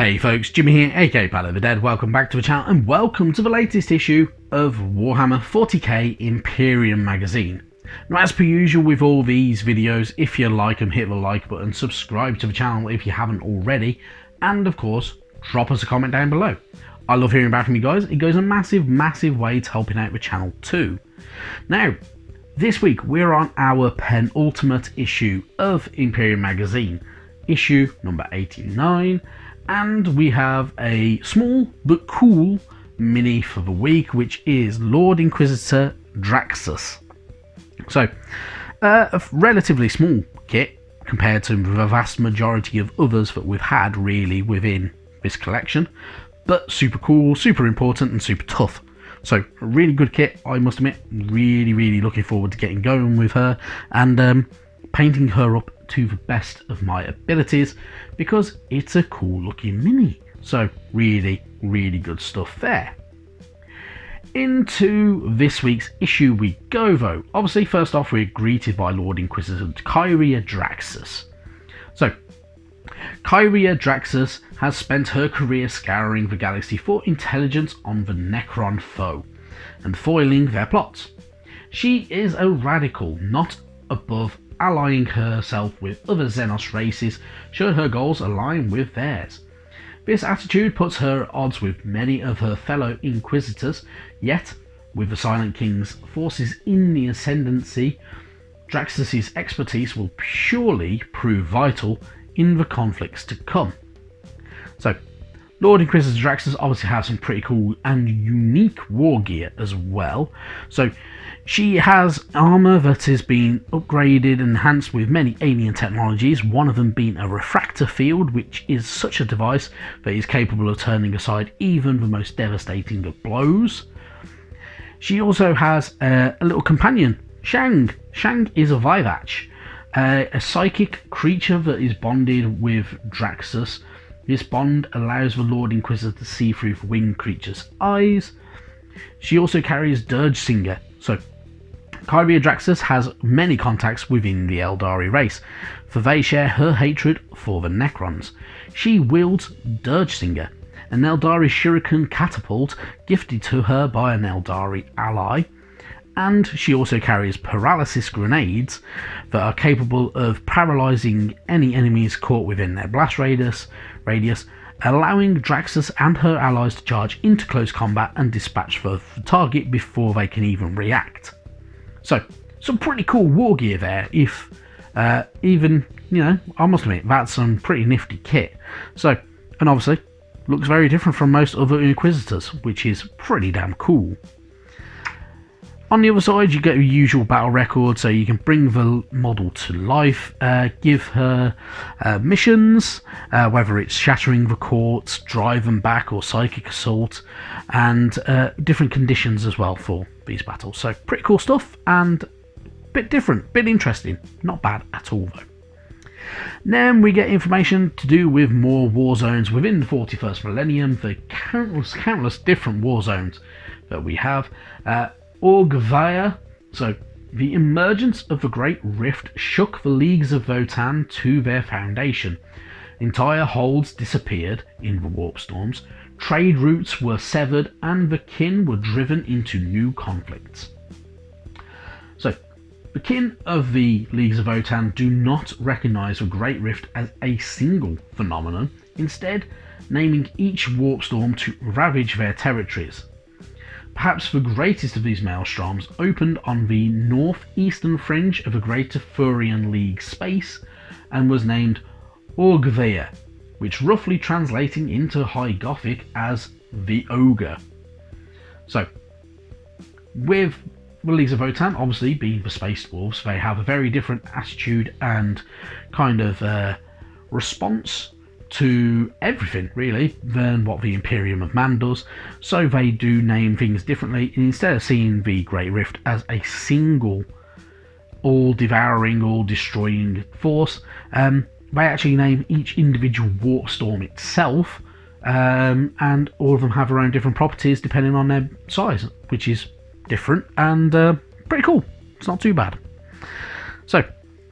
Hey folks, Jimmy here, aka Pal of the Dead. Welcome back to the channel and welcome to the latest issue of Warhammer 40k Imperium magazine. Now, as per usual with all these videos, if you like them, hit the like button, subscribe to the channel if you haven't already, and of course, drop us a comment down below. I love hearing back from you guys. It goes a massive way to helping out the channel too. Now, this week we're on our penultimate issue of Imperium magazine, issue number 89. And we have a small but cool mini for the week, which is Lord Inquisitor Draxus. So, a relatively small kit compared to the vast majority of others that we've had really within this collection, but super cool, super important, and super tough. So, a really good kit, I must admit. Really looking forward to getting going with her and painting her up to the best of my abilities, because it's a cool looking mini. So really good stuff there. Into this week's issue we go though. Obviously, first off, we're greeted by Lord Inquisitor Kyria Draxus. So Kyria Draxus has spent her career scouring the galaxy for intelligence on the Necron foe and foiling their plots. She is a radical, not above allying herself with other Xenos races should her goals align with theirs. This attitude puts her at odds with many of her fellow Inquisitors, yet, with the Silent King's forces in the ascendancy, Draxus' expertise will surely prove vital in the conflicts to come. So, Lord Inquisitor Draxus obviously has some pretty cool and unique war gear as well. So, she has armour that has been upgraded and enhanced with many alien technologies, one of them being a refractor field, which is such a device that is capable of turning aside even the most devastating of blows. She also has a little companion, Shang. Shang is a Vivach, a psychic creature that is bonded with Draxus. This bond allows the Lord Inquisitor to see through the winged creature's eyes. She also carries Dirge Singer. So Kyria Draxus has many contacts within the Eldari race, for they share her hatred for the Necrons. She wields Dirge Singer, an Eldari shuriken catapult gifted to her by an Eldari ally, and she also carries paralysis grenades that are capable of paralysing any enemies caught within their blast radius, allowing Draxus and her allies to charge into close combat and dispatch the target before they can even react. So, some pretty cool war gear there, if even, I must admit, that's some pretty nifty kit. So, and obviously, looks very different from most other Inquisitors, which is pretty damn cool. On the other side, you get your usual battle record, so you can bring the model to life, give her missions, whether it's shattering the courts, drive them back, or psychic assault, and different conditions as well for these battles. So pretty cool stuff, and a bit different, bit interesting, not bad at all though. Then we get information to do with more war zones within the 41st millennium, the countless different war zones that we have. Orgvaya, so the emergence of the Great Rift shook the leagues of Votan to their foundation. Entire holds disappeared in the warp storms, trade routes were severed, and the kin were driven into new conflicts. So, the kin of the leagues of Votan do not recognise the Great Rift as a single phenomenon, instead naming each warp storm to ravage their territories. Perhaps the greatest of these maelstroms opened on the northeastern fringe of the Greater Furian League space and was named Orgvaya, which roughly translating into High Gothic as the Ogre. So, with the Leagues of Votan obviously being the Space Dwarves, they have a very different attitude and kind of response to everything really than what the Imperium of Man does, so they do name things differently, and instead of seeing the Great Rift as a single all-devouring, all-destroying force, they actually name each individual warp storm itself, and all of them have their own different properties depending on their size, which is different and pretty cool. It's not too bad. So,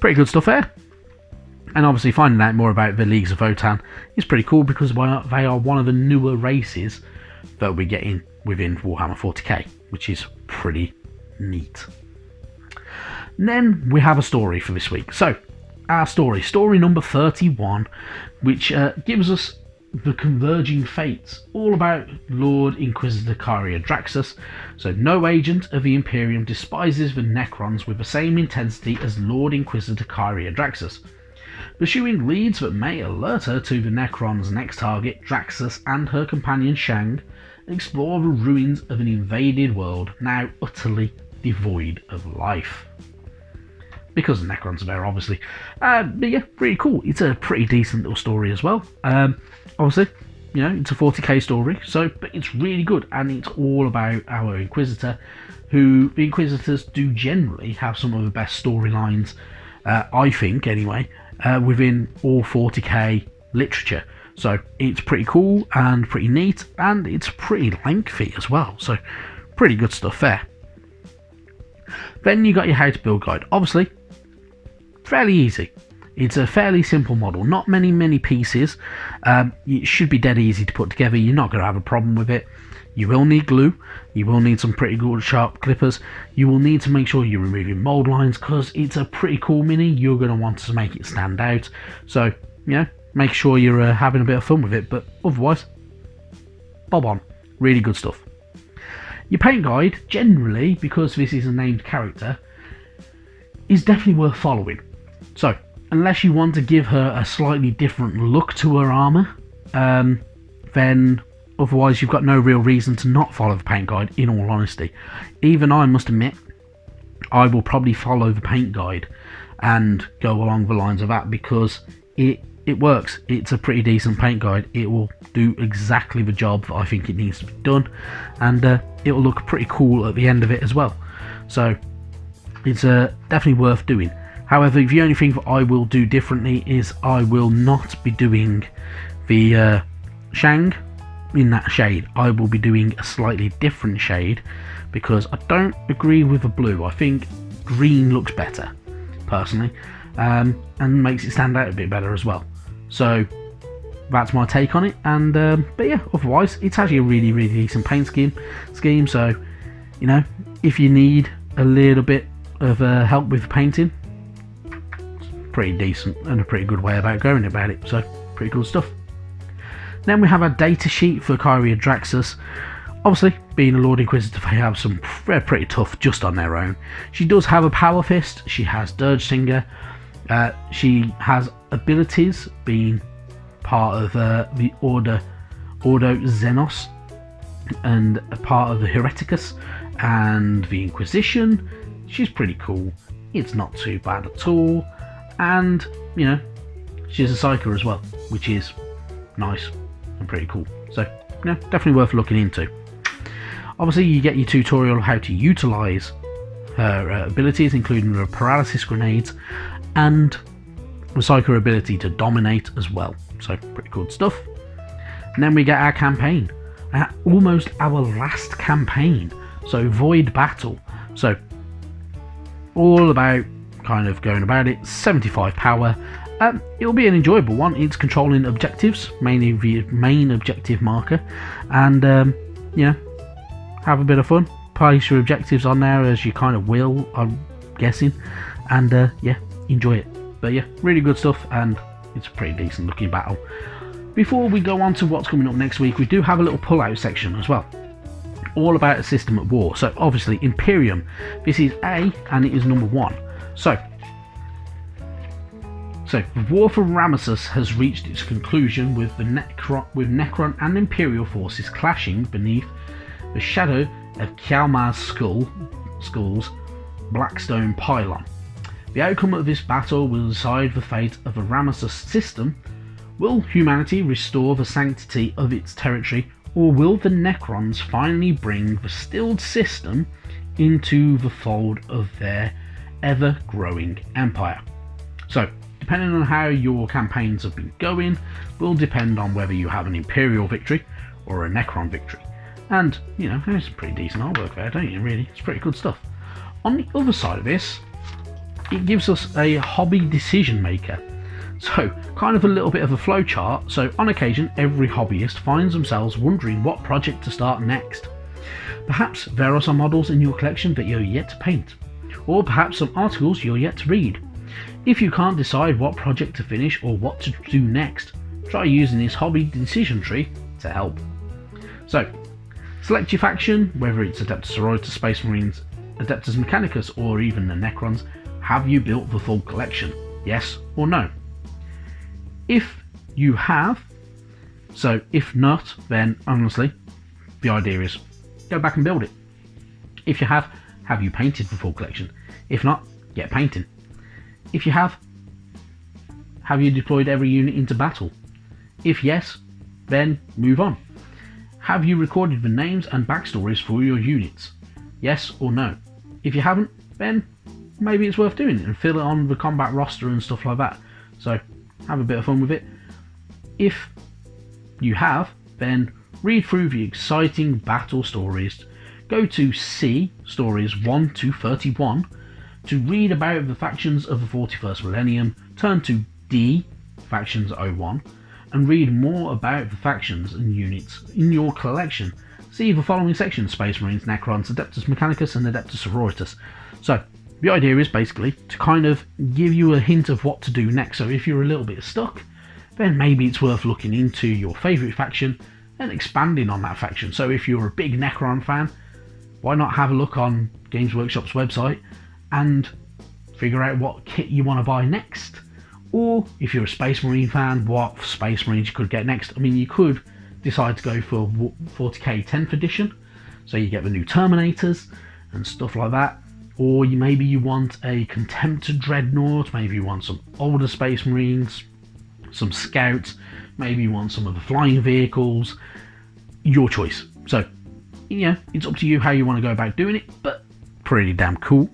pretty good stuff there. And obviously finding out more about the Leagues of Votan is pretty cool because they are one of the newer races that we're getting within Warhammer 40k, which is pretty neat. And then we have a story for this week. So, our story number 31, which gives us the Converging Fates, all about Lord Inquisitor Kyria Draxus. So, no agent of the Imperium despises the Necrons with the same intensity as Lord Inquisitor Kyria Draxus. Pursuing leads that may alert her to the Necron's next target, Draxus and her companion Shang explore the ruins of an invaded world now utterly devoid of life. Because the Necrons are there, obviously. But yeah, pretty cool. It's a pretty decent little story as well. Obviously, you know, it's a 40k story, but it's really good, and it's all about our Inquisitor, who the Inquisitors do generally have some of the best storylines, I think anyway, within all 40k literature. So it's pretty cool and pretty neat, and it's pretty lengthy as well, so pretty good stuff there. Then you got your how to build guide. Obviously, fairly easy. It's a fairly simple model, not many pieces. It should be dead easy to put together. You're not going to have a problem with it. You will need glue. You will need some pretty good sharp clippers. You will need to make sure you're removing mold lines because it's a pretty cool mini. You're going to want to make it stand out. So, you know, make sure you're having a bit of fun with it. But otherwise, bob on. Really good stuff. Your paint guide, generally, because this is a named character, is definitely worth following. So, unless you want to give her a slightly different look to her armour, then otherwise you've got no real reason to not follow the paint guide, in all honesty. Even I must admit, I will probably follow the paint guide and go along the lines of that because it works. It's a pretty decent paint guide. It will do exactly the job that I think it needs to be done, and it will look pretty cool at the end of it as well. So it's definitely worth doing. However, the only thing that I will do differently is I will not be doing the Shang in that shade. I will be doing a slightly different shade because I don't agree with the blue. I think green looks better, personally, and makes it stand out a bit better as well. So that's my take on it. And but yeah, otherwise it's actually a really decent paint scheme. So, you know, if you need a little bit of help with painting, pretty decent and a pretty good way about going about it, so pretty cool stuff. Then we have our data sheet for Kyria Draxus. Obviously, being a Lord Inquisitor, they have some pretty tough just on their own. She does have a Power Fist, she has Dirge Singer, she has abilities being part of the Ordo Xenos and a part of the Hereticus and the Inquisition. She's pretty cool. It's not too bad at all. And, you know, she's a Psyker as well, which is nice and pretty cool. So, you know, definitely worth looking into. Obviously, you get your tutorial on how to utilise her abilities, including the paralysis grenades and the Psyker ability to dominate as well. So, pretty cool stuff. And then we get our campaign. Almost our last campaign. So, Void Battle. So, all about kind of going about it. 75 power. It'll be an enjoyable one. It's controlling objectives, mainly the main objective marker, and you know, have a bit of fun. Place your objectives on there as you kind of will, I'm guessing, and yeah, enjoy it. But yeah, really good stuff, and it's a pretty decent looking battle. Before we go on to what's coming up next week, we do have a little pull-out section as well, all about a system at war. So obviously Imperium, this is A and it is number 1. So the war for Ramesses has reached its conclusion with Necron and Imperial forces clashing beneath the shadow of Kjalmar's skull's Blackstone pylon. The outcome of this battle will decide the fate of the Ramesses system. Will humanity restore the sanctity of its territory, or will the Necrons finally bring the stilled system into the fold of their ever-growing empire? So, depending on how your campaigns have been going, will depend on whether you have an Imperial victory or a Necron victory. And, you know, there's some pretty decent artwork there, don't you, really? It's pretty good stuff. On the other side of this, it gives us a hobby decision maker. So, kind of a little bit of a flowchart. So, on occasion, every hobbyist finds themselves wondering what project to start next. Perhaps there are some models in your collection that you're yet to paint, or perhaps some articles you're yet to read. If you can't decide what project to finish or what to do next, try using this hobby decision tree to help. So, select your faction, whether it's Adeptus Sororitas, Space Marines, Adeptus Mechanicus, or even the Necrons. Have you built the full collection? Yes or no? If you have, so if not, then honestly, the idea is go back and build it. If you have you painted the full collection? If not, get painting. If you have you deployed every unit into battle? If yes, then move on. Have you recorded the names and backstories for your units? Yes or no? If you haven't, then maybe it's worth doing it and fill it on the combat roster and stuff like that. So have a bit of fun with it. If you have, then read through the exciting battle stories. Go to C, stories 1 to 31, to read about the factions of the 41st millennium. Turn to D, factions 01, and read more about the factions and units in your collection. See the following sections: Space Marines, Necrons, Adeptus Mechanicus, and Adeptus Sororitas. So, the idea is basically to kind of give you a hint of what to do next. So if you're a little bit stuck, then maybe it's worth looking into your favourite faction and expanding on that faction. So if you're a big Necron fan, why not have a look on Games Workshop's website and figure out what kit you want to buy next? Or if you're a Space Marine fan, what Space Marines you could get next. I mean, you could decide to go for 40k 10th edition, so you get the new Terminators and stuff like that. Or maybe you want a Contemptor Dreadnought, maybe you want some older Space Marines, some Scouts, maybe you want some of the flying vehicles. Your choice. So, yeah, it's up to you how you want to go about doing it, but pretty damn cool.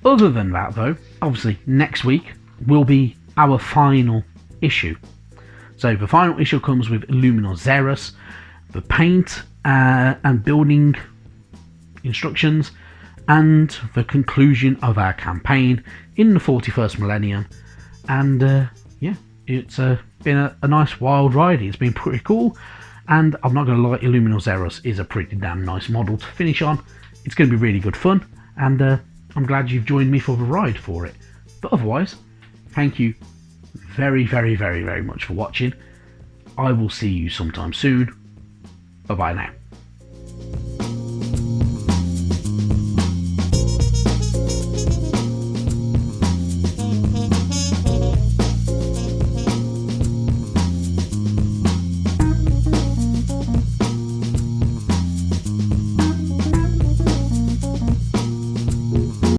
Other than that though, obviously next week will be our final issue. So the final issue comes with Illuminor Xeris, the paint and building instructions, and the conclusion of our campaign in the 41st millennium. And yeah, it's been a nice wild ride. It's been pretty cool, and I'm not going to lie, Illuminor Xeris is a pretty damn nice model to finish on. It's going to be really good fun, and I'm glad you've joined me for the ride for it. But otherwise, thank you very, very, very, very much for watching. I will see you sometime soon. Bye bye now.